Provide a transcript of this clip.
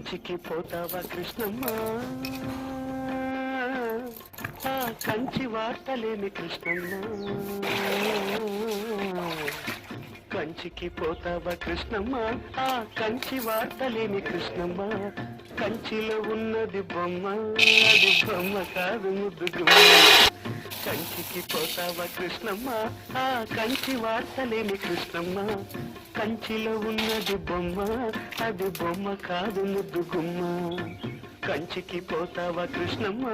కంచికి పోతావా కృష్ణమ్మ, ఆ కంచి వార్తలేని కృష్ణమ్మ. కంచికి పోతావా కృష్ణమ్మ, ఆ కంచి వార్తలేని కృష్ణమ్మ. కంచిలో ఉన్నది బొమ్మ, అది బొమ్మ కాదు ముద్దు గుమ్మ. కంచికి పోతావా కృష్ణమ్మ, ఆ కంచి వార్తలేని కృష్ణమ్మ. కంచిలో ఉన్నది బొమ్మ, అది బొమ్మ కాదు ముద్దు గుమ్మ. కంచికి పోతావా కృష్ణమ్మ.